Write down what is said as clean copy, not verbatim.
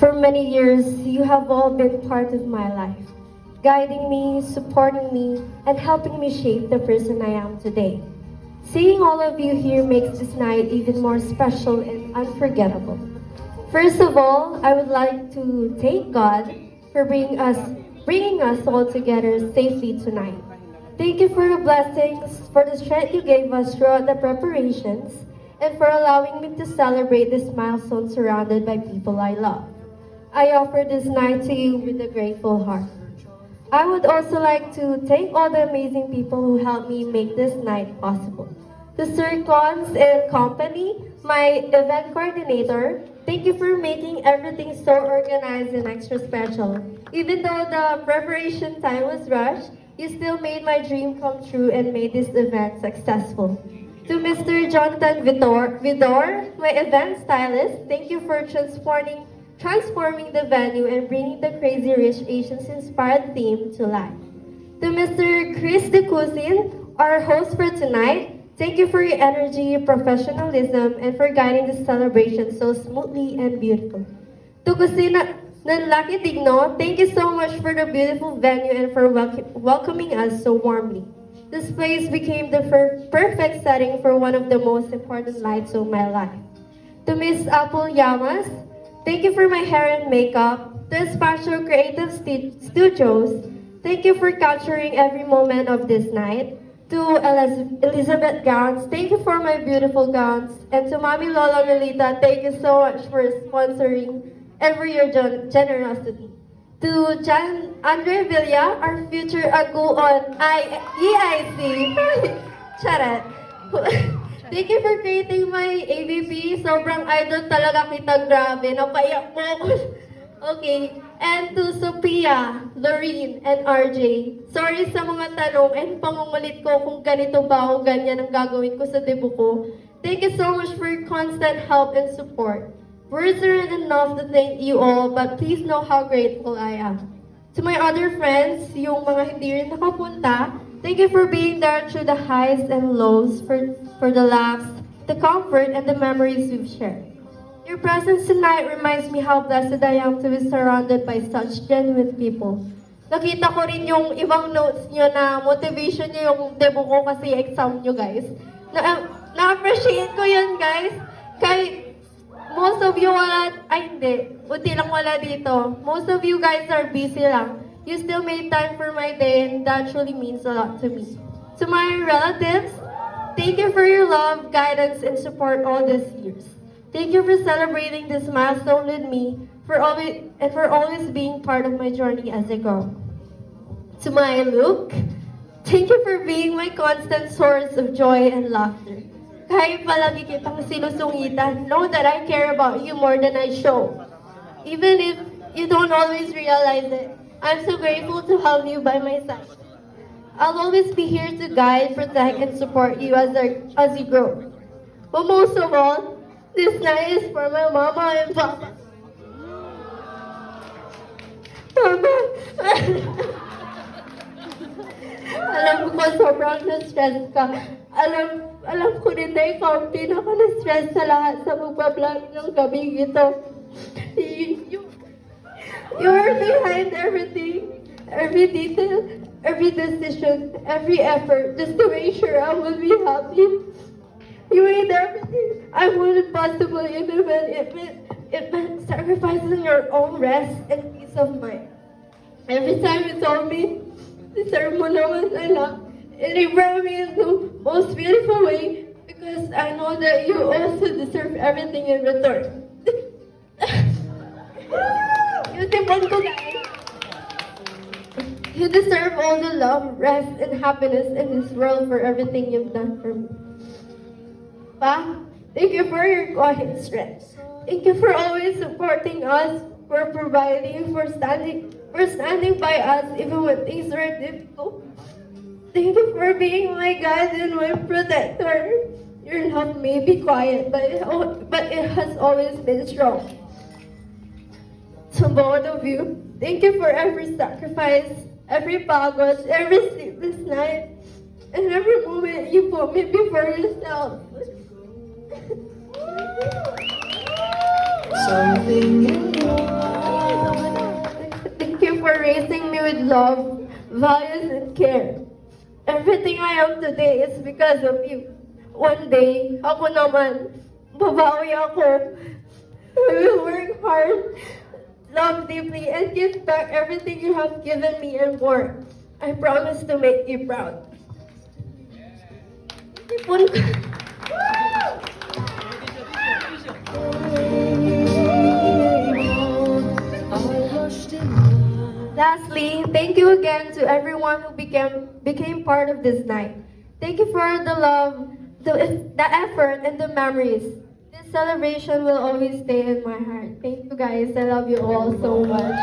For many years, you have all been part of my life, guiding me, supporting me, and helping me shape the person I am today. Seeing all of you here makes this night even more special and unforgettable. First of all, I would like to thank God for bringing us all together safely tonight. Thank you for the blessings, for the strength you gave us throughout the preparations, and for allowing me to celebrate this milestone surrounded by people I love. I offer this night to you with a grateful heart. I would also like to thank all the amazing people who helped me make this night possible. To Sir Cons and Company, my event coordinator, thank you for making everything so organized and extra special. Even though the preparation time was rushed, you still made my dream come true and made this event successful. To Mr. Jonathan Vidor, my event stylist, thank you for transforming the venue and bringing the Crazy Rich Asians inspired theme to life. To Mr. Chris De Cousin, our host for tonight, thank you for your energy, professionalism, and for guiding the celebration so smoothly and beautiful. To Kusina Nanlaki Digno, thank you so much for the beautiful venue and for welcoming us so warmly. This place became the perfect setting for one of the most important nights of my life. To Miss Apple Yamas, thank you for my hair and makeup. To Espacio Creative Studios, thank you for capturing every moment of this night. To Elizabeth Gowns, thank you for my beautiful gowns. And to Mami Lola Melita, thank you so much for sponsoring and for your generosity. To John Andre Villa, our future agu on EIC, Charat. Thank you for creating my AVP. Sobrang idol talaga kita, grabe. Napaiyak po ako. Okay. And to Sophia, Lorene, and RJ. Sorry sa mga tanong and pangungulit ko kung ganito ba o ganyan ang gagawin ko sa debut ko. Thank you so much for your constant help and support. Words aren't enough to thank you all, but please know how grateful I am. To my other friends, yung mga hindi rin nakapunta, thank you for being there through the highs and lows, for the laughs, the comfort, and the memories we've shared. Your presence tonight reminds me how blessed I am to be surrounded by such genuine people. Nakita ko rin yung ibang notes nyo na motivation nyo yung debut ko kasi exam nyo, guys. Na-appreciate ko yun, guys. Kahit most of you buti lang wala dito. Most of you guys are busy lang. You still made time for my day and that truly means a lot to me. To my relatives, thank you for your love, guidance, and support all these years. Thank you for celebrating this milestone with me, for always being part of my journey as I grow. To my Luke, thank you for being my constant source of joy and laughter. Kahit palagi kitang sinusungitan, know that I care about you more than I show. Even if you don't always realize it, I'm so grateful to have you by my side. I'll always be here to guide, protect, and support you as you grow. But most of all, this night is for my mama and papa. Mama, alam ko sobrang na-stress ka. Alam ko rin na ikaw ang pinaka-na-stress sa lahat sa magbablog ng gabi ito. You are behind everything, every detail, every decision, every effort, just to make sure I will be happy. You made everything I wanted possible, even when it meant sacrificing your own rest and peace of mind. Every time you told me, deserve mo naman anak, it brought me in the most beautiful way because I know that you also deserve everything in return. You You deserve all the love, rest, and happiness in this world for everything you've done for me. Pa, thank you for your quiet strength. Thank you for always supporting us, for providing, for standing by us even when things are difficult. Thank you for being my guide and my protector. Your love may be quiet, but it has always been strong. To both of you, thank you for every sacrifice, every pagod, every sleepless night, and every moment you put me before yourself. Something in your love, values, and care. Everything I am today is because of you. One day, ako naman, babawi ako. I will work hard, love deeply, and give back everything you have given me and more. I promise to make you proud. Ipon ko. Lastly, thank you again to everyone who became part of this night. Thank you for the love, the effort, and the memories. This celebration will always stay in my heart. Thank you guys. I love you all so much.